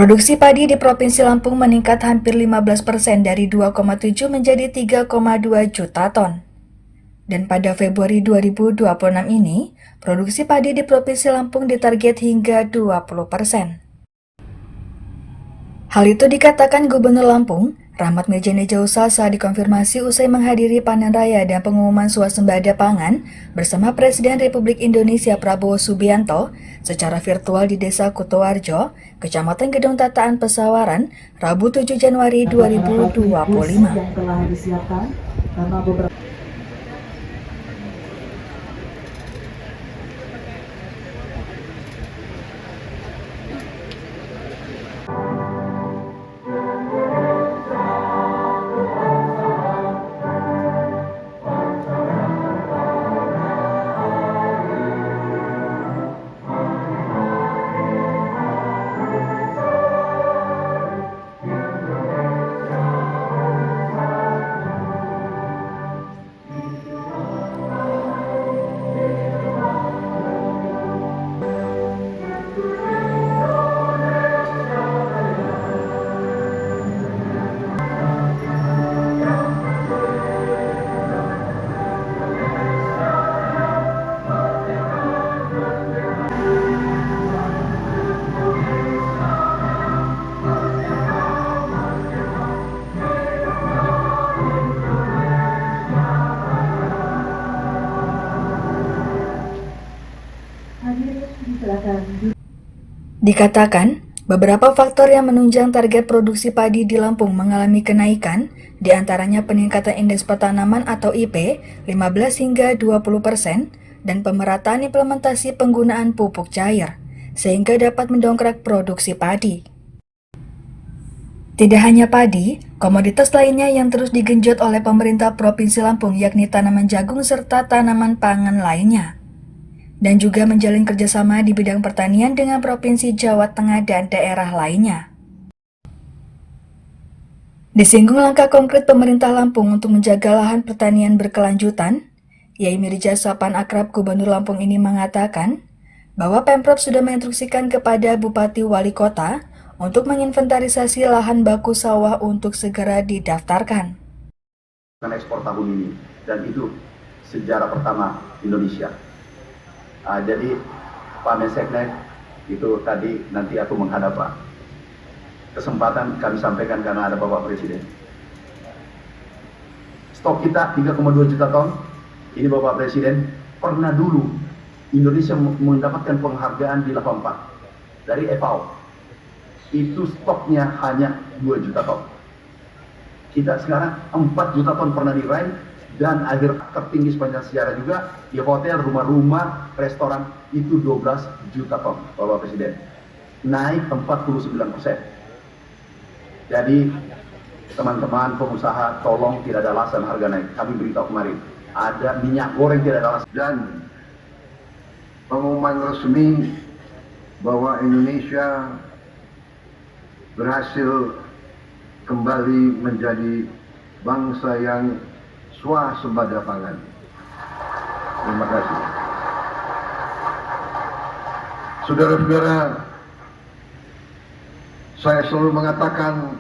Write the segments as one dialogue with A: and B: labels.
A: Produksi padi di Provinsi Lampung meningkat hampir 15% dari 2,7 menjadi 3,2 juta ton. Dan pada Februari 2026 ini, produksi padi di Provinsi Lampung ditarget hingga 20%. Hal itu dikatakan Gubernur Lampung, Rahmat Mirjani Jausa saat dikonfirmasi usai menghadiri panen raya dan pengumuman swasembada pangan bersama Presiden Republik Indonesia Prabowo Subianto secara virtual di Desa Kutoarjo, Kecamatan Gedung Tataan Pesawaran, Rabu 7 Januari 2025.
B: Yang telah disiapkan karena beberapa
A: Dikatakan, beberapa faktor yang menunjang target produksi padi di Lampung mengalami kenaikan, diantaranya peningkatan indeks pertanaman atau IP 15 hingga 20% dan pemerataan implementasi penggunaan pupuk cair, sehingga dapat mendongkrak produksi padi. Tidak hanya padi, komoditas lainnya yang terus digenjot oleh pemerintah Provinsi Lampung yakni tanaman jagung serta tanaman pangan lainnya. Dan juga menjalin kerjasama di bidang pertanian dengan Provinsi Jawa Tengah dan daerah lainnya. Disinggung langkah konkret pemerintah Lampung untuk menjaga lahan pertanian berkelanjutan, Yai Mirja Sapan Akrab Gubernur Lampung ini mengatakan bahwa Pemprov sudah menginstruksikan kepada Bupati Wali Kota untuk menginventarisasi lahan baku sawah untuk segera didaftarkan.
C: Ekspor tahun ini, dan itu sejarah pertama Indonesia. Jadi Pak Menseknek itu tadi nanti aku menghadap Pak. Kesempatan kami sampaikan karena ada Bapak Presiden. Stok kita 3,2 juta ton. Ini Bapak Presiden pernah dulu Indonesia mendapatkan penghargaan di 84 dari FAO. Itu stoknya hanya 2 juta ton. Kita sekarang 4 juta ton pernah diraih. Dan akhir tertinggi sepanjang sejarah juga di hotel, rumah-rumah, restoran itu 12 juta ton, Bapak Presiden. Naik 49%. Jadi teman-teman pengusaha tolong tidak ada alasan harga naik. Kami beritahu kemarin, ada minyak goreng tidak ada alasan.
D: Dan pengumuman resmi bahwa Indonesia berhasil kembali menjadi bangsa yang swasembada pangan. Terima kasih. Saudara-saudara, saya selalu mengatakan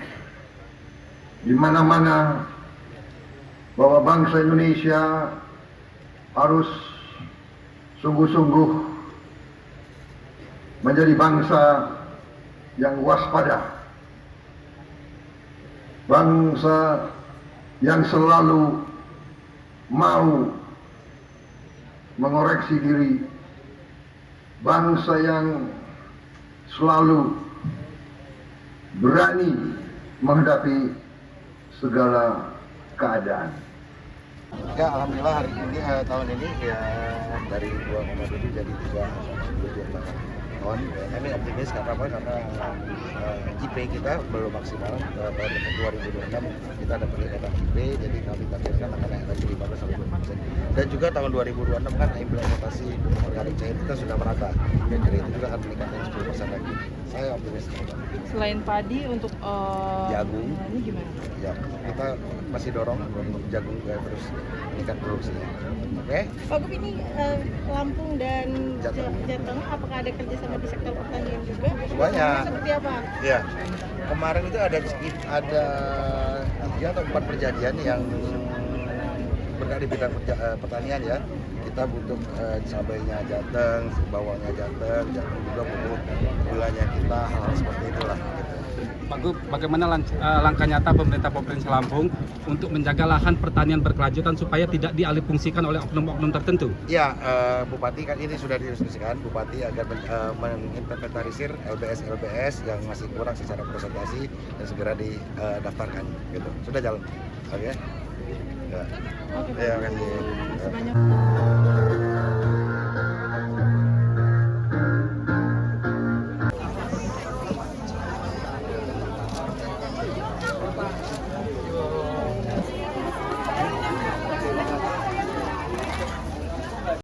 D: di mana-mana bahwa bangsa Indonesia harus sungguh-sungguh menjadi bangsa yang waspada, bangsa yang selalu mau mengoreksi diri, bangsa yang selalu berani menghadapi segala keadaan.
E: Ya, alhamdulillah hari ini tahun ini ya dari 2,7 jadi 3,7 juta ton. Kami optimis karena apa? Karena IP kita belum maksimal. Tahun 2026 kita ada peningkatan IP, jadi kami targetkan akan naik lagi 15-20%. Dan juga tahun 2026 kan implementasi pupuk organik cair kita sudah merata. Jadi itu juga akan meningkatkan 10% lagi. Saya optimis.
F: Selain padi untuk
E: jagung,
F: ini gimana?
E: Ya, kita masih dorong untuk jagung juga terus meningkat produksinya. Oke?
F: Pak Gub, ini Lampung dan
E: Jateng.
F: Jateng apakah ada kerjasama di sektor pertanian juga.
E: Banyak.
F: Seperti apa?
E: Ya, kemarin itu ada 3 atau 4 perjanjian yang bergerak di bidang pertanian ya. Kita butuh cabainya Jateng, bawangnya Jateng juga butuh gulanya kita, hal seperti itulah.
G: Pak Gub, bagaimana langkah nyata pemerintah Provinsi Lampung untuk menjaga lahan pertanian berkelanjutan supaya tidak dialihfungsikan oleh oknum-oknum tertentu?
E: Ya, Bupati kan ini sudah diresmikan, Bupati agar menginventarisir LBS yang masih kurang secara presentasi dan segera didaftarkan gitu. Sudah jalan. Oke. Ya.
F: Oke,
E: Ya, kasih.
F: sebanyak